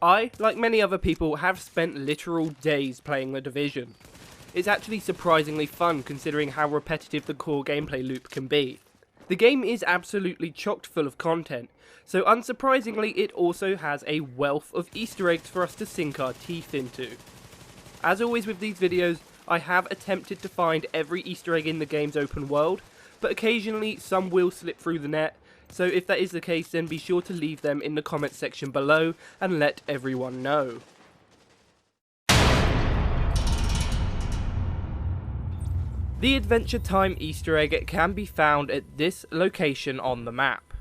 I, like many other people, have spent literal days playing The Division. It's actually surprisingly fun considering how repetitive the core gameplay loop can be. The game is absolutely chock full of content, so unsurprisingly it also has a wealth of Easter eggs for us to sink our teeth into. As always with these videos, I have attempted to find every Easter egg in the game's open world, but occasionally some will slip through the net, so if that is the case then be sure to leave them in the comments section below and let everyone know. The Adventure Time Easter egg can be found at this location on the map.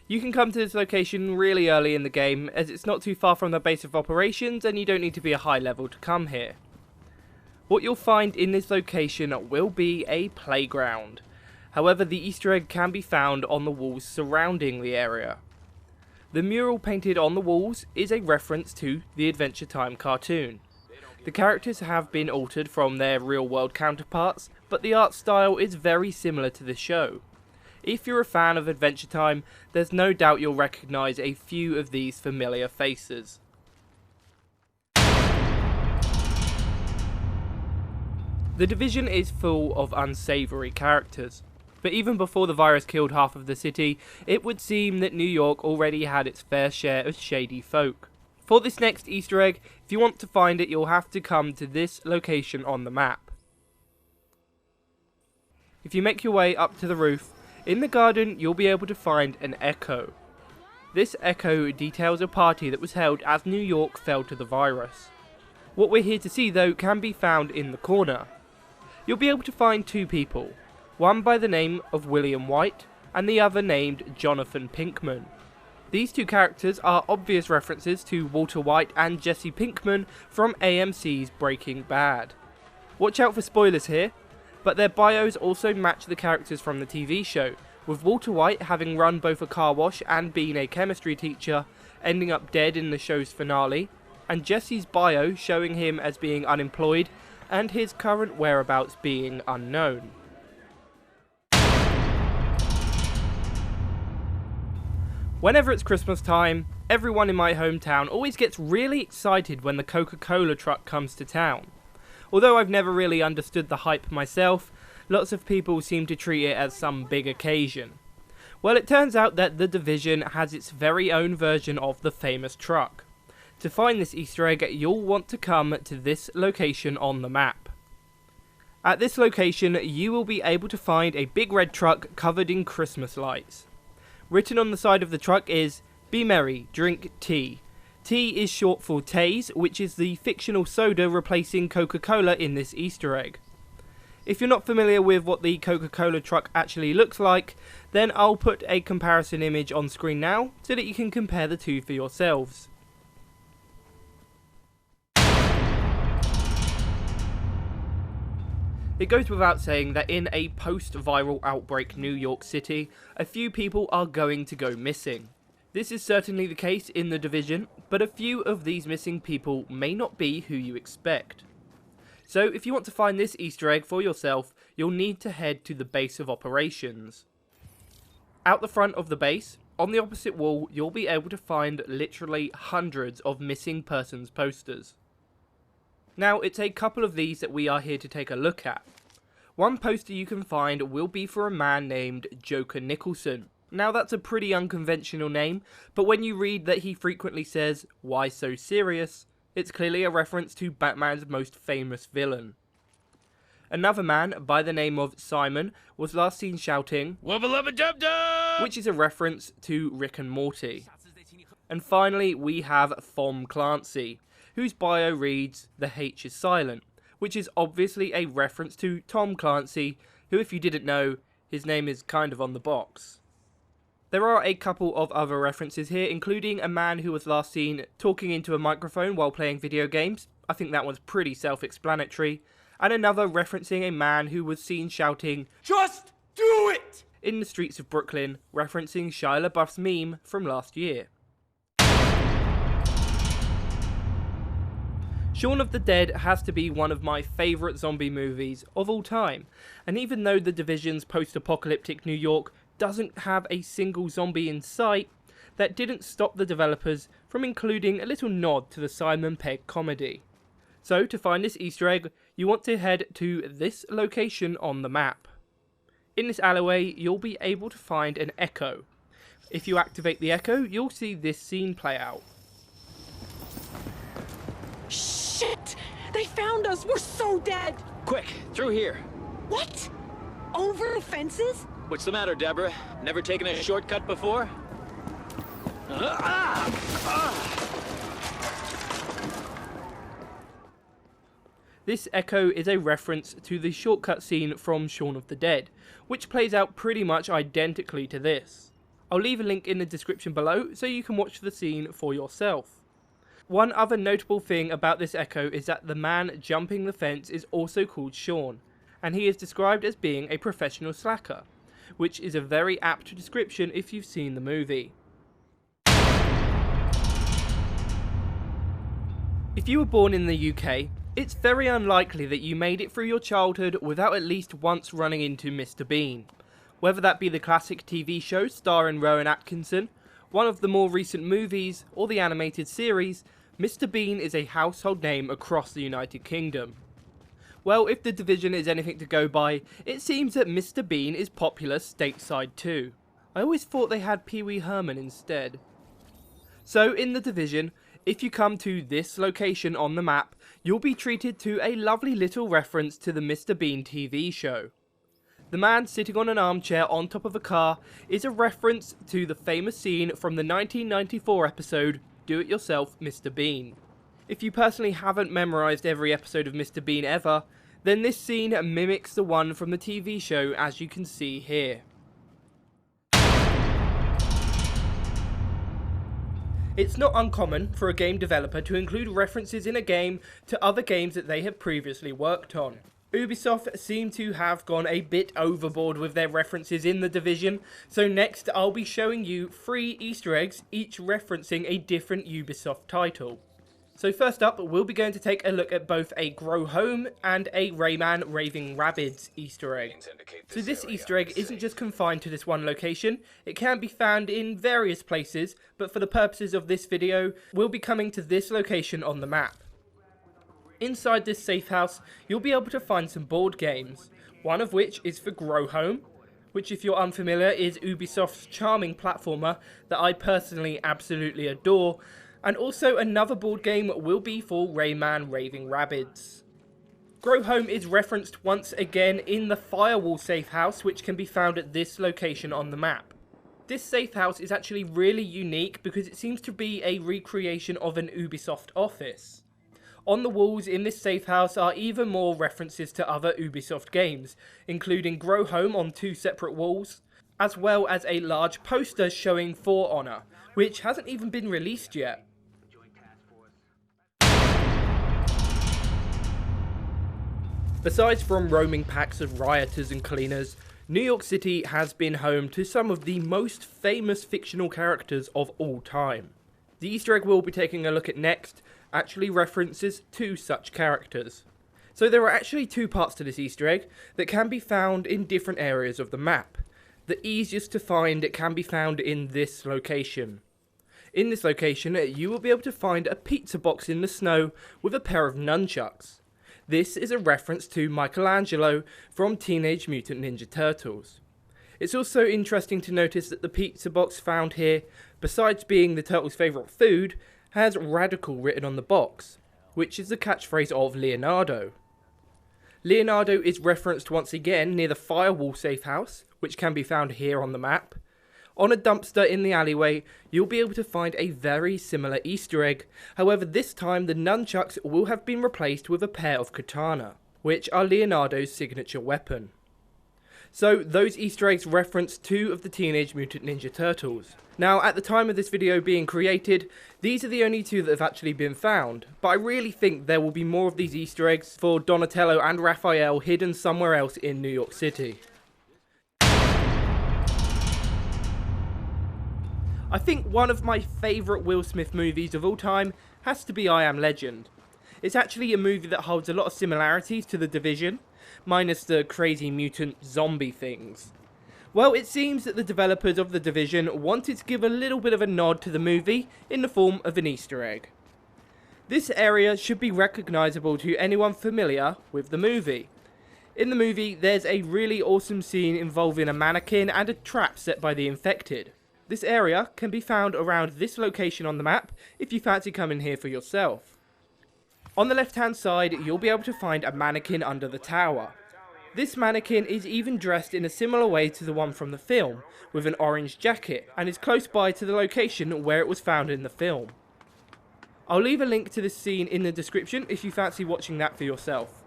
You can come to this location really early in the game as it's not too far from the base of operations and you don't need to be a high level to come here. What you'll find in this location will be a playground. However, the Easter egg can be found on the walls surrounding the area. The mural painted on the walls is a reference to the Adventure Time cartoon. The characters have been altered from their real world counterparts, but the art style is very similar to the show. If you're a fan of Adventure Time, there's no doubt you'll recognise a few of these familiar faces. The Division is full of unsavoury characters, but even before the virus killed half of the city, it would seem that New York already had its fair share of shady folk. For this next Easter egg, if you want to find it, you'll have to come to this location on the map. If you make your way up to the roof, in the garden you'll be able to find an echo. This echo details a party that was held as New York fell to the virus. What we're here to see though can be found in the corner. You'll be able to find two people, one by the name of William White and the other named Jonathan Pinkman. These two characters are obvious references to Walter White and Jesse Pinkman from AMC's Breaking Bad. Watch out for spoilers here, but their bios also match the characters from the TV show, with Walter White having run both a car wash and been a chemistry teacher, ending up dead in the show's finale, and Jesse's bio showing him as being unemployed and his current whereabouts being unknown. Whenever it's Christmas time, everyone in my hometown always gets really excited when the Coca-Cola truck comes to town. Although I've never really understood the hype myself, lots of people seem to treat it as some big occasion. Well, it turns out that The Division has its very own version of the famous truck. To find this Easter egg, you'll want to come to this location on the map. At this location, you will be able to find a big red truck covered in Christmas lights. Written on the side of the truck is, "Be merry, drink tea." Tea is short for Taze, which is the fictional soda replacing Coca-Cola in this Easter egg. If you're not familiar with what the Coca-Cola truck actually looks like, then I'll put a comparison image on screen now so that you can compare the two for yourselves. It goes without saying that in a post-viral outbreak New York City, a few people are going to go missing. This is certainly the case in The Division, but a few of these missing people may not be who you expect. So if you want to find this Easter egg for yourself, you'll need to head to the base of operations. Out the front of the base, on the opposite wall, you'll be able to find literally hundreds of missing persons posters. Now, it's a couple of these that we are here to take a look at. One poster you can find will be for a man named Joker Nicholson. Now, that's a pretty unconventional name, but when you read that he frequently says, "Why so serious?" it's clearly a reference to Batman's most famous villain. Another man by the name of Simon was last seen shouting, "Wubba lubba dub dub!" which is a reference to Rick and Morty. And finally, we have Tom Clancy, whose bio reads, "The H is silent," which is obviously a reference to Tom Clancy, who, if you didn't know, his name is kind of on the box. There are a couple of other references here, including a man who was last seen talking into a microphone while playing video games. I think that one's pretty self-explanatory. And another referencing a man who was seen shouting, "Just do it!" in the streets of Brooklyn, referencing Shia LaBeouf's meme from last year. Shaun of the Dead has to be one of my favourite zombie movies of all time, and even though The Division's post-apocalyptic New York doesn't have a single zombie in sight, that didn't stop the developers from including a little nod to the Simon Pegg comedy. So to find this Easter egg, you want to head to this location on the map. In this alleyway, you'll be able to find an echo. If you activate the echo, you'll see this scene play out. Shit! They found us! We're so dead! Quick, through here. What? Over the fences? What's the matter, Deborah? Never taken a shortcut before? This echo is a reference to the shortcut scene from Shaun of the Dead, which plays out pretty much identically to this. I'll leave a link in the description below so you can watch the scene for yourself. One other notable thing about this echo is that the man jumping the fence is also called Shaun, and he is described as being a professional slacker, which is a very apt description if you've seen the movie. If you were born in the UK, it's very unlikely that you made it through your childhood without at least once running into Mr. Bean. Whether that be the classic TV show starring Rowan Atkinson, one of the more recent movies, or the animated series, Mr. Bean is a household name across the United Kingdom. Well, if The Division is anything to go by, it seems that Mr. Bean is popular stateside too. I always thought they had Pee Wee Herman instead. So in The Division, if you come to this location on the map, you'll be treated to a lovely little reference to the Mr. Bean TV show. The man sitting on an armchair on top of a car is a reference to the famous scene from the 1994 episode Do It Yourself Mr. Bean. If you personally haven't memorised every episode of Mr. Bean ever, then this scene mimics the one from the TV show, as you can see here. It's not uncommon for a game developer to include references in a game to other games that they have previously worked on. Ubisoft seem to have gone a bit overboard with their references in The Division, so next I'll be showing you 3 Easter eggs, each referencing a different Ubisoft title. So first up, we'll be going to take a look at both a Grow Home and a Rayman Raving Rabbids Easter egg. So this Easter egg isn't just confined to this one location, it can be found in various places, but for the purposes of this video, we'll be coming to this location on the map. Inside this safe house, you'll be able to find some board games, one of which is for Grow Home, which if you're unfamiliar is Ubisoft's charming platformer that I personally absolutely adore, and also another board game will be for Rayman Raving Rabbids. Grow Home is referenced once again in the Firewall safe house, which can be found at this location on the map. This safe house is actually really unique because it seems to be a recreation of an Ubisoft office. On the walls in this safe house are even more references to other Ubisoft games, including Grow Home on 2 separate walls, as well as a large poster showing For Honor, which hasn't even been released yet. Besides from roaming packs of rioters and cleaners, New York City has been home to some of the most famous fictional characters of all time. The Easter egg we'll be taking a look at next actually references 2 such characters. So there are actually 2 parts to this Easter egg that can be found in different areas of the map. The easiest to find can be found in this location. In this location, you will be able to find a pizza box in the snow with a pair of nunchucks. This is a reference to Michelangelo from Teenage Mutant Ninja Turtles. It's also interesting to notice that the pizza box found here, besides being the turtles' favourite food, has radical written on the box, which is the catchphrase of Leonardo. Leonardo is referenced once again near the Firewall safe house, which can be found here on the map. On a dumpster in the alleyway, you'll be able to find a very similar Easter egg, however this time the nunchucks will have been replaced with a pair of katana, which are Leonardo's signature weapon. So those Easter eggs reference 2 of the Teenage Mutant Ninja Turtles. Now at the time of this video being created, these are the only 2 that have actually been found, but I really think there will be more of these Easter eggs for Donatello and Raphael hidden somewhere else in New York City. I think one of my favourite Will Smith movies of all time has to be I Am Legend. It's actually a movie that holds a lot of similarities to The Division, minus the crazy mutant zombie things. Well, it seems that the developers of The Division wanted to give a little bit of a nod to the movie in the form of an Easter egg. This area should be recognisable to anyone familiar with the movie. In the movie, there's a really awesome scene involving a mannequin and a trap set by the infected. This area can be found around this location on the map if you fancy coming here for yourself. On the left hand side, you'll be able to find a mannequin under the tower. This mannequin is even dressed in a similar way to the one from the film, with an orange jacket, and is close by to the location where it was found in the film. I'll leave a link to this scene in the description if you fancy watching that for yourself.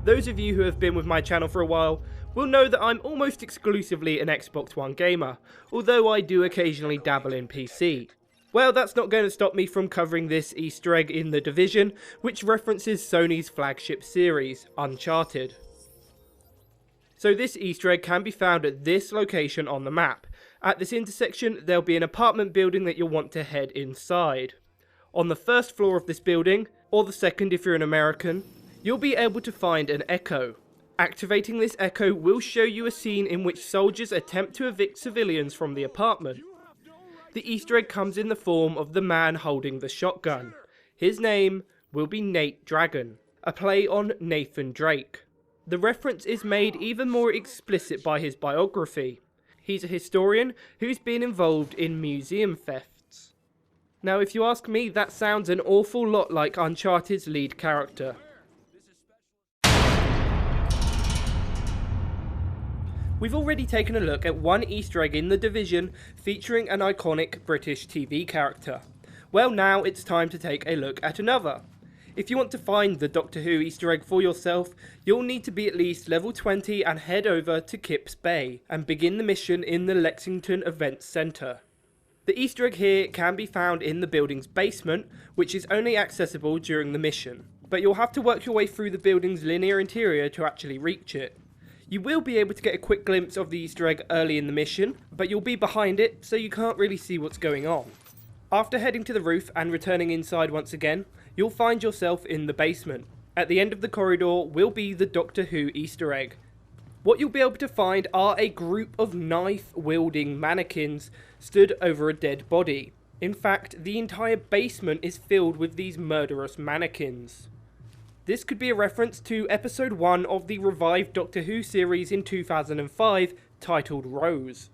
Those of you who have been with my channel for a while will know that I'm almost exclusively an Xbox One gamer, although I do occasionally dabble in PC. Well, that's not going to stop me from covering this Easter egg in The Division, which references Sony's flagship series, Uncharted. So this Easter egg can be found at this location on the map. At this intersection, there'll be an apartment building that you'll want to head inside. On the first floor of this building, or the second if you're an American, you'll be able to find an echo. Activating this echo will show you a scene in which soldiers attempt to evict civilians from the apartment. The Easter egg comes in the form of the man holding the shotgun. His name will be Nate Dragon, a play on Nathan Drake. The reference is made even more explicit by his biography. He's a historian who's been involved in museum thefts. Now, if you ask me, that sounds an awful lot like Uncharted's lead character. We've already taken a look at one Easter egg in The Division featuring an iconic British TV character. Well, now it's time to take a look at another. If you want to find the Doctor Who Easter egg for yourself, you'll need to be at least level 20 and head over to Kip's Bay and begin the mission in the Lexington Events Centre. The Easter egg here can be found in the building's basement, which is only accessible during the mission, but you'll have to work your way through the building's linear interior to actually reach it. You will be able to get a quick glimpse of the Easter egg early in the mission, but you'll be behind it, so you can't really see what's going on. After heading to the roof and returning inside once again, you'll find yourself in the basement. At the end of the corridor will be the Doctor Who Easter egg. What you'll be able to find are a group of knife-wielding mannequins stood over a dead body. In fact, the entire basement is filled with these murderous mannequins. This could be a reference to episode 1 of the revived Doctor Who series in 2005, titled Rose.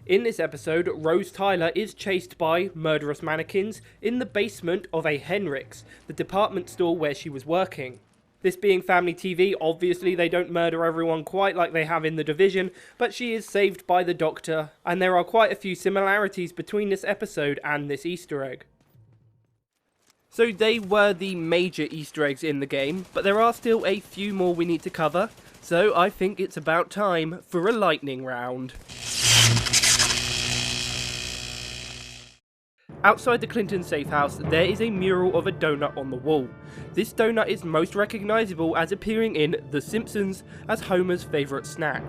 In this episode, Rose Tyler is chased by murderous mannequins in the basement of a Henrik's, the department store where she was working. This being family TV, obviously they don't murder everyone quite like they have in The Division, but she is saved by the Doctor, and there are quite a few similarities between this episode and this Easter egg. So they were the major Easter eggs in the game, but there are still a few more we need to cover, so I think it's about time for a lightning round. Outside the Clinton safe house, there is a mural of a donut on the wall. This donut is most recognisable as appearing in The Simpsons as Homer's favourite snack.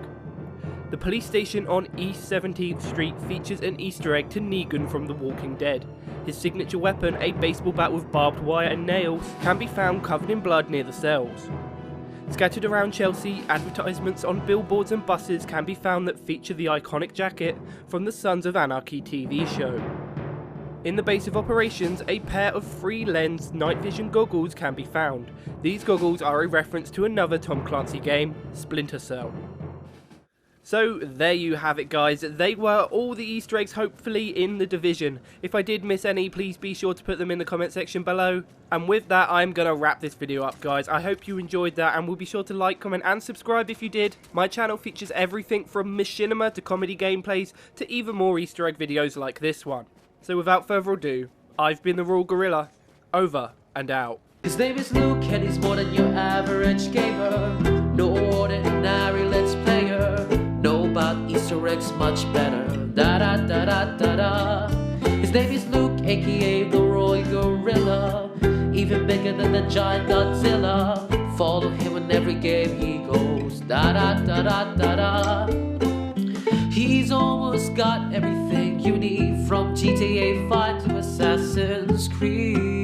The police station on East 17th Street features an Easter egg to Negan from The Walking Dead. His signature weapon, a baseball bat with barbed wire and nails, can be found covered in blood near the cells. Scattered around Chelsea, advertisements on billboards and buses can be found that feature the iconic jacket from the Sons of Anarchy TV show. In the base of operations, a pair of free-lens night vision goggles can be found. These goggles are a reference to another Tom Clancy game, Splinter Cell. So there you have it, guys. They were all the Easter eggs hopefully in The Division. If I did miss any, please be sure to put them in the comment section below. And with that, I'm going to wrap this video up, guys. I hope you enjoyed that, and will be sure to like, comment and subscribe if you did. My channel features everything from machinima to comedy gameplays to even more Easter egg videos like this one. So without further ado, I've been TheRoyalGorilla. Over and out. His name is Luke and he's more than your average gamer. No ordinary let's player. Know about Easter eggs much better. Da da da da da da. His name is Luke, aka TheRoyalGorilla. Even bigger than the giant Godzilla. Follow him in every game he goes. Da da da da da da. He's almost got everything you need, from GTA 5 to Assassin's Creed.